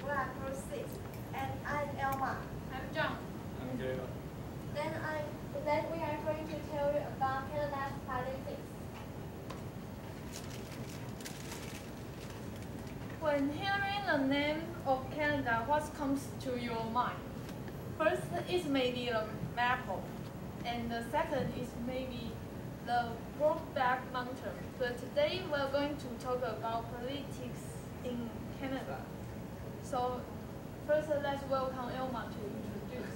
we are Group 6, and I'm Elma. I'm John. I'm Gail. Then we are going to tell you about Canada's politics. When hearing the name of Canada, what comes to your mind? First is maybe the maple, and the second is maybe the Brokeback Mountain. But today we're going to talk about politics in Canada. So first let's welcome Elma to introduce.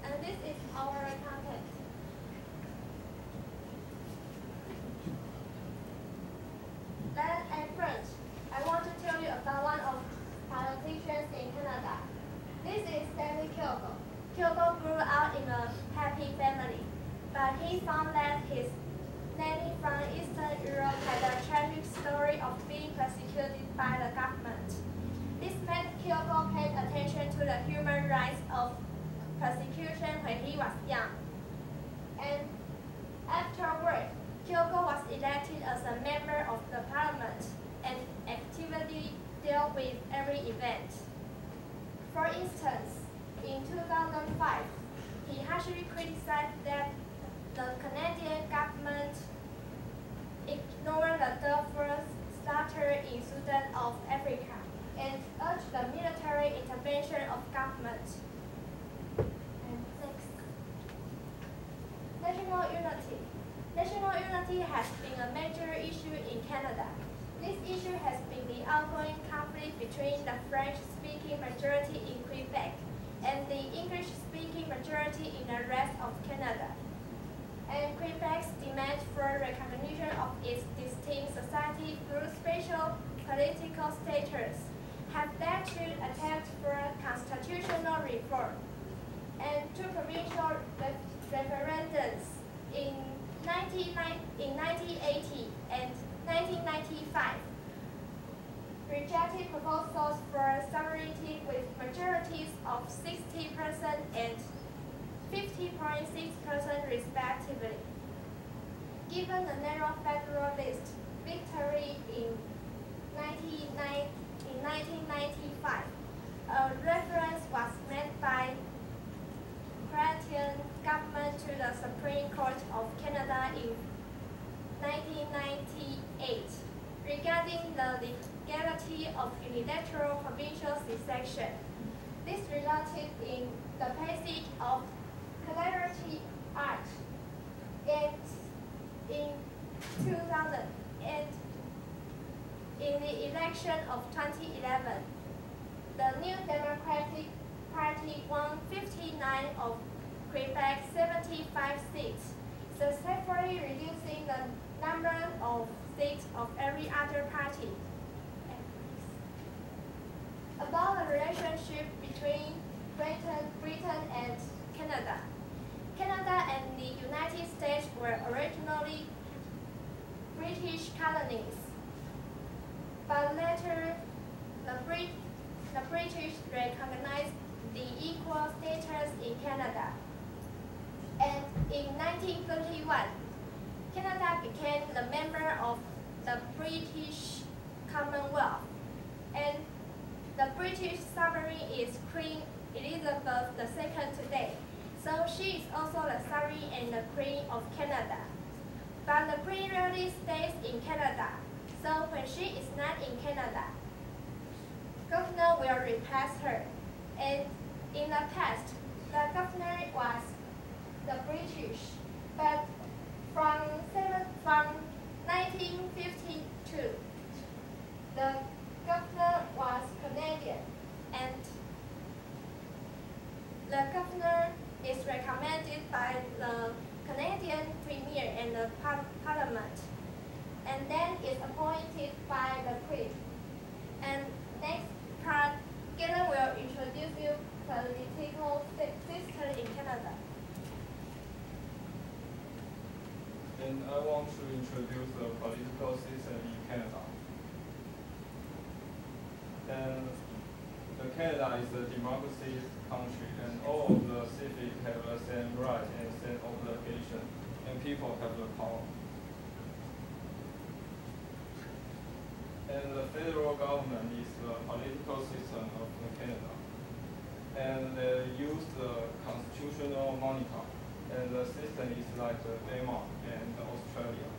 And this is our content. Then at first, I want to tell you about one of politicians in Canada. This is Stanley Kilgore. Kilgore grew up in a happy family, but he found that his nanny from Eastern Europe had a tragic story of being persecuted by the government. This made Kilgore pay attention to the human rights of persecution when he was young. And afterward, Kilgore was elected as a member of the parliament and actively dealt with every event. For instance, in 2005, he harshly criticized that the Canadian government ignored the death slaughter in Sudan of Africa and urged the military intervention of government. And next, national unity. National unity has been a major issue in Canada. This issue has been the ongoing conflict between the French-speaking majority in Quebec and the English-speaking majority in the rest of Canada. And Quebec's demand for recognition of its distinct society through special political status have led to attempts for constitutional reform and two provincial referendums in 1980 and 1995 rejected proposals for sovereignty with majorities of 60% and 50.6% respectively. Given the narrow Federalist victory in 1995, a reference was made by Canadian government to the Supreme Court of Canada in 1998 regarding the legality of unilateral provincial secession. This resulted in the passage of Clarity Act and in 2000 and in the election of 2011, the New Democratic Party won 59 of Quebec's 75 seats, successfully reducing the number of seats of every other party. About the relationship between Britain and Canada. Canada and the United States were originally British colonies, but later the British recognized the equal status in Canada. And in 1931, Canada became the member of the British Commonwealth, and the British sovereign is Queen Elizabeth II today. So she is also the sovereign and the Queen of Canada. But the Queen rarely stays in Canada, so when she is not in Canada, governor will replace her. And in the past, the governor was the British, but from 1952, the governor was Canadian, and the governor is recommended by the Canadian Premier and the Parliament, and then is appointed by the Queen. And next part, Galen will introduce you political system in Canada. And I want to introduce the political system in Canada. And Canada is a democracy country, and all of the citizens have the same right and same obligation, and people have the power. And And the federal government is the political system of Canada. And they use the constitutional monarchy. And the system is like Denmark and Australia.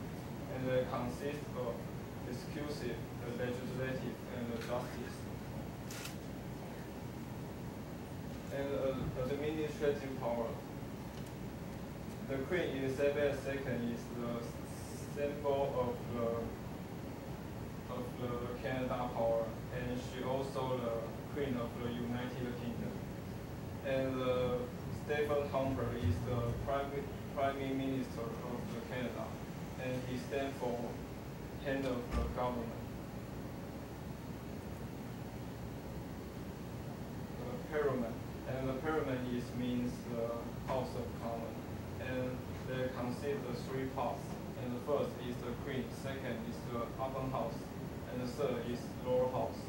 And they consist of executive, the legislative, and the justice. And administrative power. The Queen Elizabeth II is the symbol of the Canada power, and she also the Queen of the United Kingdom. And Stephen Harper is the Prime Minister of the Canada, and he stands for head of the government. The Parliament, and the Parliament means the House of Commons, and they consist of three parts. And the first is the Queen, second is the Upper House, and the third is Lower House.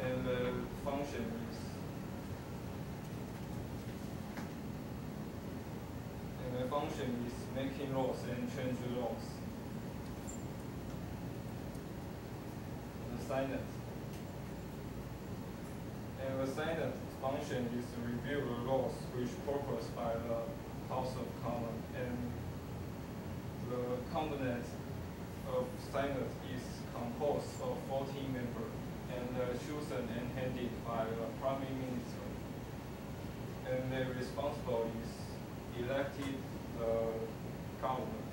And the function is making laws and changing laws. The Senate. And the Senate function is to review the laws which proposed by the House of Commons, and the cabinet of Senate is composed of 14 members, and chosen and headed by the Prime Minister. And the responsible is elected government.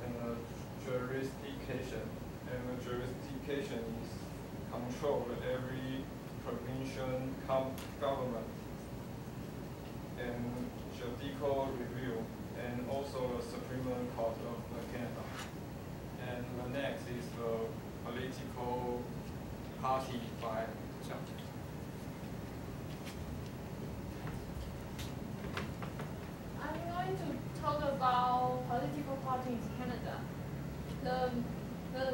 And the jurisdiction. And the jurisdiction is control every provincial government, and judicial review, and also the Supreme Court of Canada. And the next is the political party by Jiang. I'm going to talk about political parties in Canada. The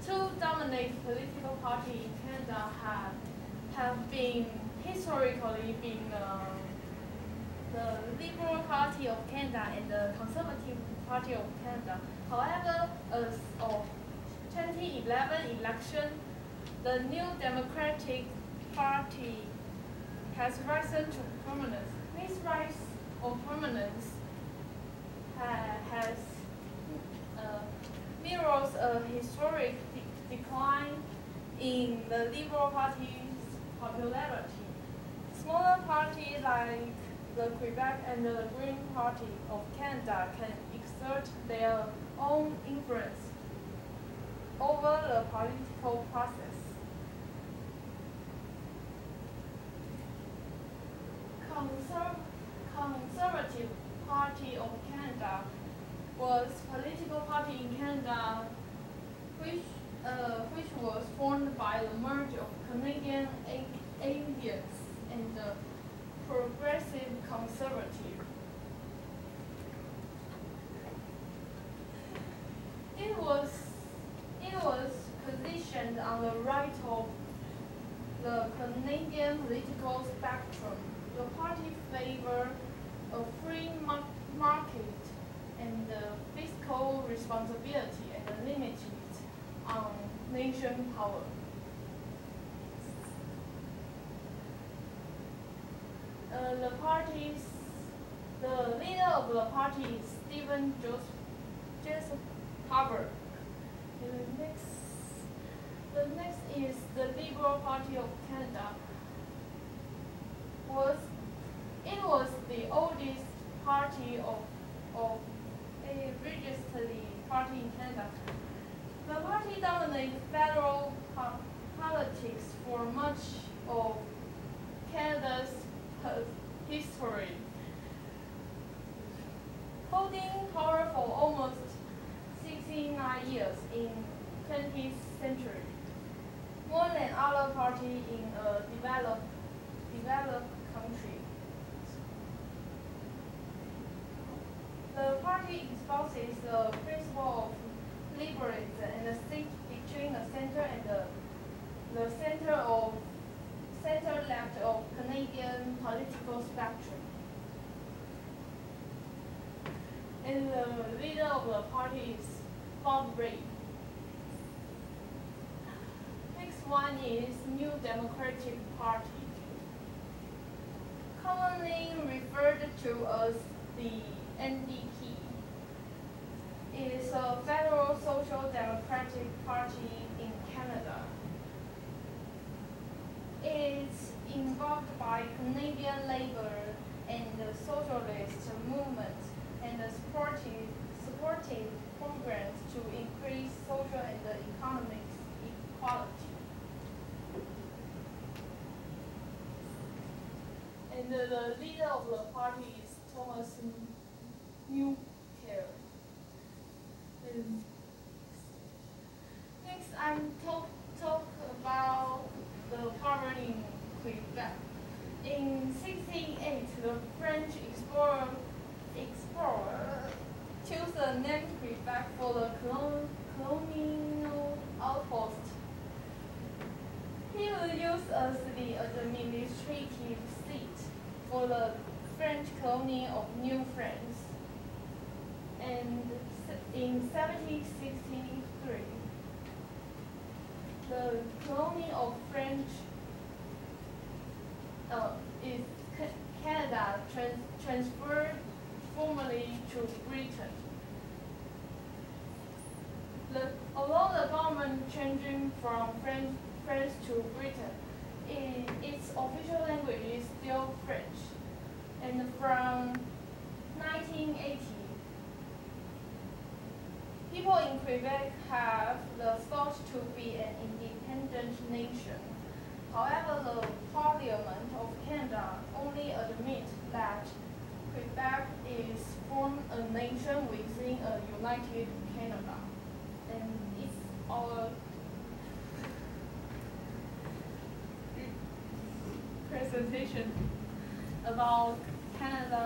two dominant political parties in Canada have been historically been the Liberal Party of Canada and the Conservative Party of Canada. However, as of 2011 election, the New Democratic Party has risen to prominence. This rise of prominence has mirrors a historic decline in the Liberal Party's popularity. Smaller parties like the Quebec and the Green Party of Canada can exert their own influence over the political process. Conservative Party of Canada was political party in Canada which was formed by the merge of Canadian Indians and the Progressive Conservative. It was positioned on the right of the Canadian political spectrum. The party favored a free market and fiscal responsibility and limited on nation power. The leader of the party is Stephen Joseph Harper. The next is the Liberal Party of Canada. It was the oldest party of a registered party in Canada. The party dominated federal politics for much of Canada's history, holding power for almost 69 years in 20th century, more than other parties in a developed country. The party espouses the principle of liberalism and the state between the center and the center-left of Canadian political spectrum. And and the leader of the party is Bob Rae. Next one is New Democratic Party, commonly referred to as the NDP. It is a federal social democratic party in Canada. It is involved by Canadian Labour and the Socialist movement and supporting programs to increase social and economic equality. And the leader of the party is Thomas Mulcair. Next, I'm talk about the poverty in Quebec. In 1688, the French explorer chose the name Quebec for the colonial outpost. He was used as the administrative seat for the French colony of New France. And in 1763, the colony of French is Canada transferred formally to Britain. Although the government changing from French to Britain, its official language is still French. And from 1980, people in Quebec have the thought to be an independent nation. However, the Parliament of Canada only admits that Quebec is formed a nation within a united Canada. And it's our presentation about Canada